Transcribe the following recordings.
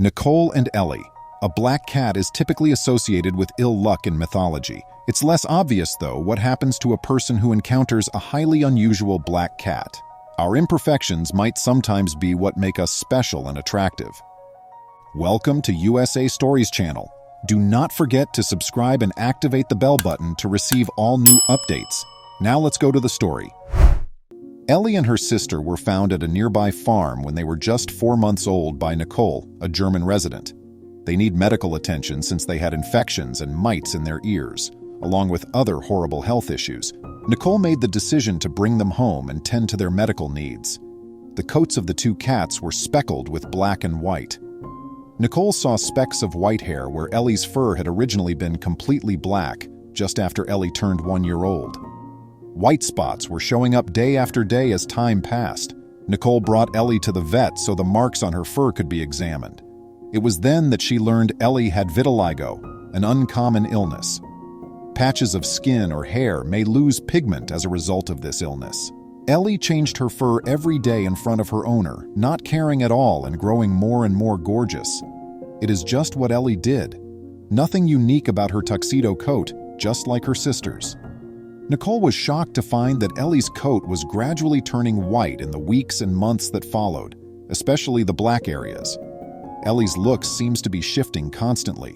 Nicole and Ellie. A black cat is typically associated with ill luck in mythology. It's less obvious, though, what happens to a person who encounters a highly unusual black cat. Our imperfections might sometimes be what make us special and attractive. Welcome to USA Stories channel. Do not forget to subscribe and activate the bell button to receive all new updates. Now let's go to the story. Ellie and her sister were found at a nearby farm when they were just 4 months old by Nicole, a German resident. They need medical attention since they had infections and mites in their ears, along with other horrible health issues. Nicole made the decision to bring them home and tend to their medical needs. The coats of the two cats were speckled with black and white. Nicole saw specks of white hair where Ellie's fur had originally been completely black just after Ellie turned 1 year old. White spots were showing up day after day as time passed. Nicole brought Ellie to the vet so the marks on her fur could be examined. It was then that she learned Ellie had vitiligo, an uncommon illness. Patches of skin or hair may lose pigment as a result of this illness. Ellie changed her fur every day in front of her owner, not caring at all and growing more and more gorgeous. It is just what Ellie did. Nothing unique about her tuxedo coat, just like her sister's. Nicole was shocked to find that Ellie's coat was gradually turning white in the weeks and months that followed, especially the black areas. Ellie's look seems to be shifting constantly.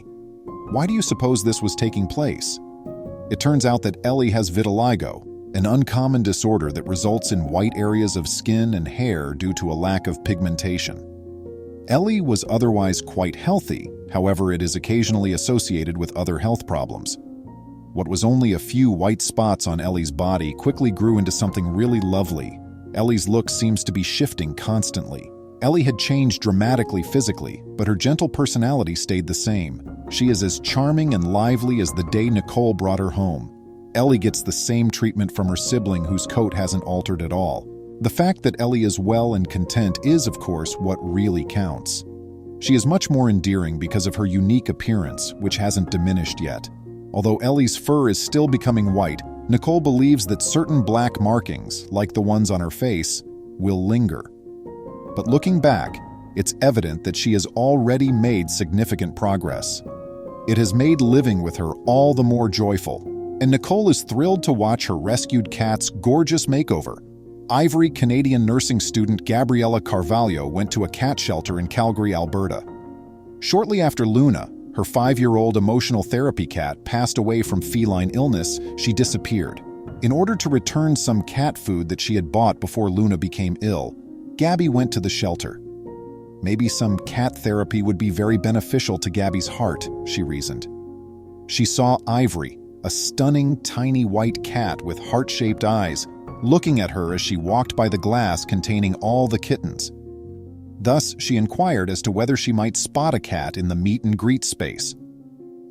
Why do you suppose this was taking place? It turns out that Ellie has vitiligo, an uncommon disorder that results in white areas of skin and hair due to a lack of pigmentation. Ellie was otherwise quite healthy, however, it is occasionally associated with other health problems. What was only a few white spots on Ellie's body quickly grew into something really lovely. Ellie's look seems to be shifting constantly. Ellie had changed dramatically physically, but her gentle personality stayed the same. She is as charming and lively as the day Nicole brought her home. Ellie gets the same treatment from her sibling whose coat hasn't altered at all. The fact that Ellie is well and content is, of course, what really counts. She is much more endearing because of her unique appearance, which hasn't diminished yet. Although Ellie's fur is still becoming white, Nicole believes that certain black markings, like the ones on her face, will linger. But looking back, it's evident that she has already made significant progress. It has made living with her all the more joyful, and Nicole is thrilled to watch her rescued cat's gorgeous makeover. Ivory Canadian nursing student Gabriella Carvalho went to a cat shelter in Calgary, Alberta. Shortly after Luna, her 5-year-old emotional therapy cat, passed away from feline illness, she disappeared. In order to return some cat food that she had bought before Luna became ill, Gabby went to the shelter. Maybe some cat therapy would be very beneficial to Gabby's heart, she reasoned. She saw Ivory, a stunning tiny white cat with heart-shaped eyes, looking at her as she walked by the glass containing all the kittens. Thus, she inquired as to whether she might spot a cat in the meet and greet space.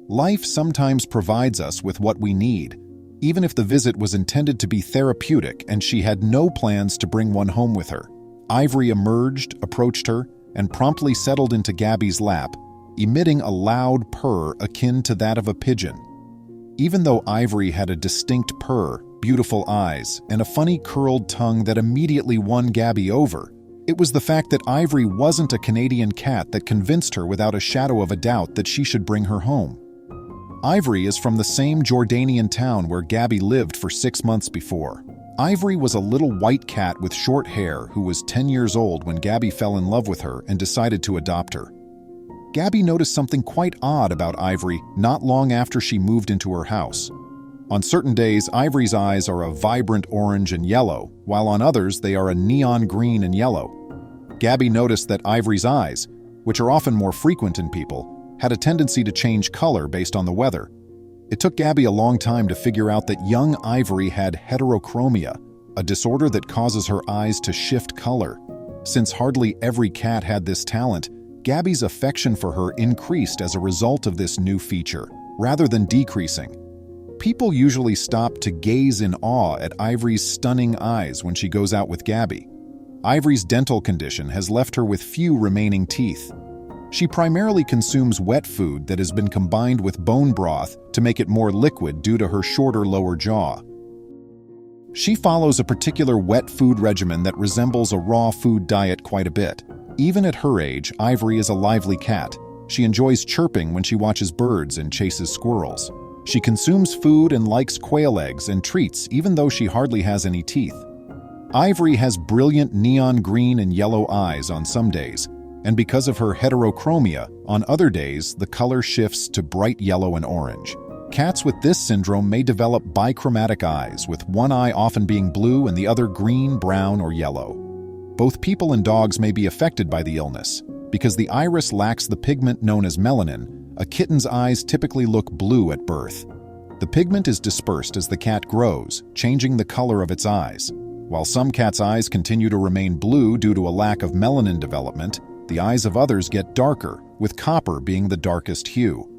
Life sometimes provides us with what we need, even if the visit was intended to be therapeutic and she had no plans to bring one home with her. Ivory emerged, approached her, and promptly settled into Gabby's lap, emitting a loud purr akin to that of a pigeon. Even though Ivory had a distinct purr, beautiful eyes, and a funny curled tongue that immediately won Gabby over, it was the fact that Ivory wasn't a Canadian cat that convinced her without a shadow of a doubt that she should bring her home. Ivory is from the same Jordanian town where Gabby lived for 6 months before. Ivory was a little white cat with short hair who was 10 years old when Gabby fell in love with her and decided to adopt her. Gabby noticed something quite odd about Ivory not long after she moved into her house. On certain days, Ivory's eyes are a vibrant orange and yellow, while on others they are a neon green and yellow. Gabby noticed that Ivory's eyes, which are often more frequent in people, had a tendency to change color based on the weather. It took Gabby a long time to figure out that young Ivory had heterochromia, a disorder that causes her eyes to shift color. Since hardly every cat had this talent, Gabby's affection for her increased as a result of this new feature, rather than decreasing. People usually stop to gaze in awe at Ivory's stunning eyes when she goes out with Gabby. Ivory's dental condition has left her with few remaining teeth. She primarily consumes wet food that has been combined with bone broth to make it more liquid due to her shorter lower jaw. She follows a particular wet food regimen that resembles a raw food diet quite a bit. Even at her age, Ivory is a lively cat. She enjoys chirping when she watches birds and chases squirrels. She consumes food and likes quail eggs and treats even though she hardly has any teeth. Ivory has brilliant neon green and yellow eyes on some days, and because of her heterochromia, on other days the color shifts to bright yellow and orange. Cats with this syndrome may develop bichromatic eyes, with one eye often being blue and the other green, brown, or yellow. Both people and dogs may be affected by the illness. Because the iris lacks the pigment known as melanin, a kitten's eyes typically look blue at birth. The pigment is dispersed as the cat grows, changing the color of its eyes. While some cats' eyes continue to remain blue due to a lack of melanin development, the eyes of others get darker, with copper being the darkest hue.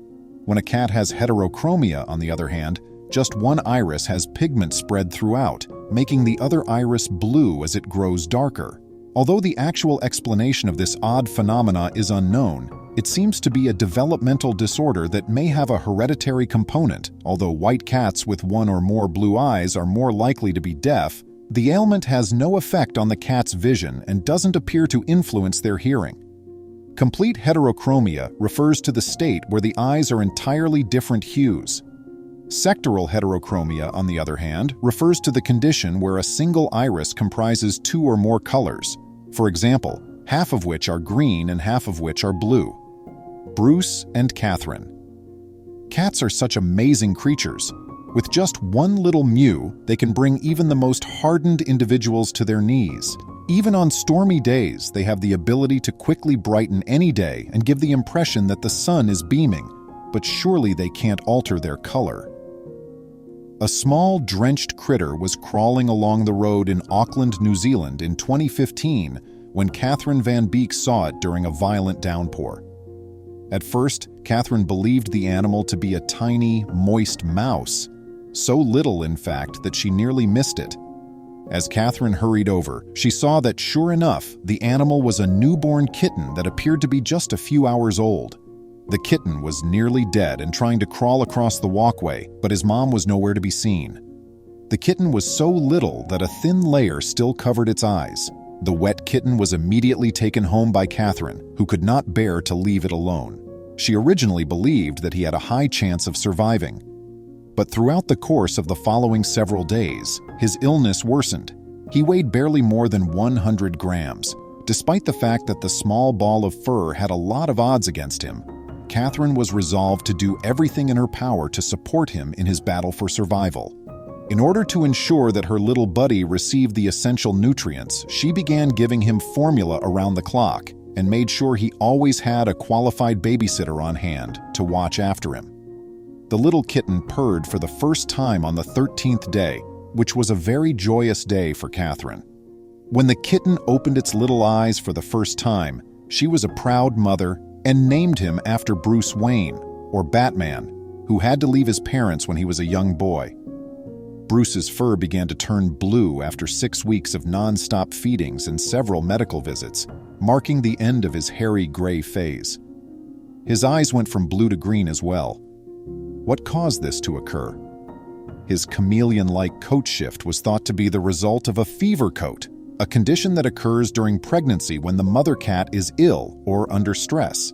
When a cat has heterochromia, on the other hand, just one iris has pigment spread throughout, making the other iris blue as it grows darker. Although the actual explanation of this odd phenomena is unknown, it seems to be a developmental disorder that may have a hereditary component. Although white cats with one or more blue eyes are more likely to be deaf, the ailment has no effect on the cat's vision and doesn't appear to influence their hearing. Complete heterochromia refers to the state where the eyes are entirely different hues. Sectoral heterochromia, on the other hand, refers to the condition where a single iris comprises two or more colors. For example, half of which are green and half of which are blue. Bruce and Ktten. Cats are such amazing creatures. With just one little mew, they can bring even the most hardened individuals to their knees. Even on stormy days, they have the ability to quickly brighten any day and give the impression that the sun is beaming, but surely they can't alter their color. A small, drenched critter was crawling along the road in Auckland, New Zealand in 2015 when Ktten Van Beek saw it during a violent downpour. At first, Ktten believed the animal to be a tiny, moist mouse, so little, in fact, that she nearly missed it. As Ktten hurried over, she saw that, sure enough, the animal was a newborn kitten that appeared to be just a few hours old. The kitten was nearly dead and trying to crawl across the walkway, but his mom was nowhere to be seen. The kitten was so little that a thin layer still covered its eyes. The wet kitten was immediately taken home by Ktten, who could not bear to leave it alone. She originally believed that he had a high chance of surviving. But throughout the course of the following several days, his illness worsened. He weighed barely more than 100 grams. Despite the fact that the small ball of fur had a lot of odds against him, Ktten was resolved to do everything in her power to support him in his battle for survival. In order to ensure that her little buddy received the essential nutrients, she began giving him formula around the clock and made sure he always had a qualified babysitter on hand to watch after him. The little kitten purred for the first time on the 13th day, which was a very joyous day for Ktten. When the kitten opened its little eyes for the first time, she was a proud mother and named him after Bruce Wayne, or Batman, who had to leave his parents when he was a young boy. Bruce's fur began to turn blue after 6 weeks of non-stop feedings and several medical visits, marking the end of his hairy gray phase. His eyes went from blue to green as well. What caused this to occur? His chameleon-like coat shift was thought to be the result of a fever coat, a condition that occurs during pregnancy when the mother cat is ill or under stress.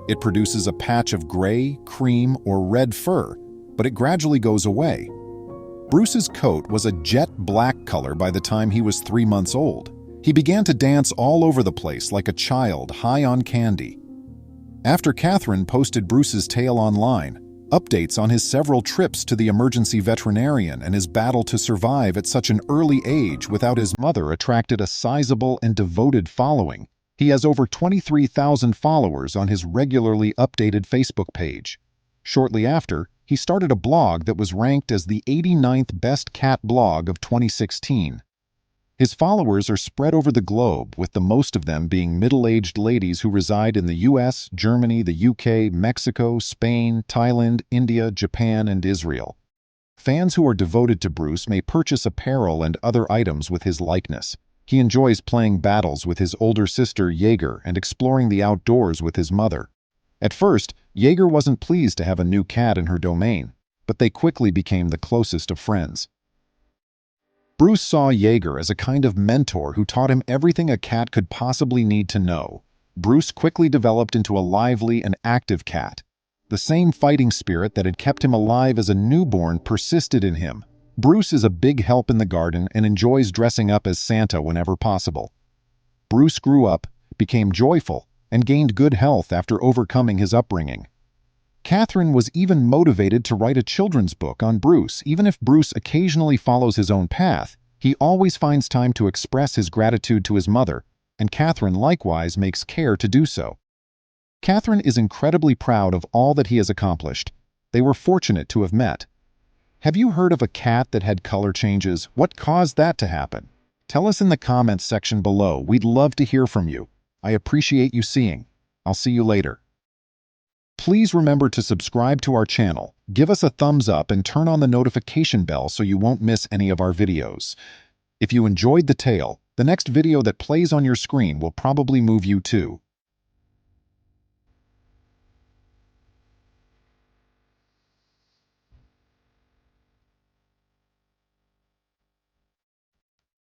It produces a patch of gray, cream, or red fur, but it gradually goes away. Bruce's coat was a jet black color by the time he was 3 months old. He began to dance all over the place like a child high on candy. After Ktten posted Bruce's tale online, updates on his several trips to the emergency veterinarian and his battle to survive at such an early age without his mother attracted a sizable and devoted following. He has over 23,000 followers on his regularly updated Facebook page. Shortly after, he started a blog that was ranked as the 89th best cat blog of 2016. His followers are spread over the globe, with the most of them being middle-aged ladies who reside in the US, Germany, the UK, Mexico, Spain, Thailand, India, Japan, and Israel. Fans who are devoted to Bruce may purchase apparel and other items with his likeness. He enjoys playing battles with his older sister Jaeger and exploring the outdoors with his mother. At first, Jaeger wasn't pleased to have a new cat in her domain, but they quickly became the closest of friends. Bruce saw Jaeger as a kind of mentor who taught him everything a cat could possibly need to know, Bruce quickly developed into a lively and active cat. The same fighting spirit that had kept him alive as a newborn persisted in him. Bruce is a big help in the garden and enjoys dressing up as Santa whenever possible. Bruce grew up, became joyful, and gained good health after overcoming his upbringing. Catherine was even motivated to write a children's book on Bruce. Even if Bruce occasionally follows his own path, he always finds time to express his gratitude to his mother, and Catherine likewise makes care to do so. Catherine is incredibly proud of all that he has accomplished. They were fortunate to have met. Have you heard of a cat that had color changes? What caused that to happen? Tell us in the comments section below. We'd love to hear from you. I appreciate you seeing. I'll see you later. Please remember to subscribe to our channel, give us a thumbs up, and turn on the notification bell so you won't miss any of our videos. If you enjoyed the tale, the next video that plays on your screen will probably move you too.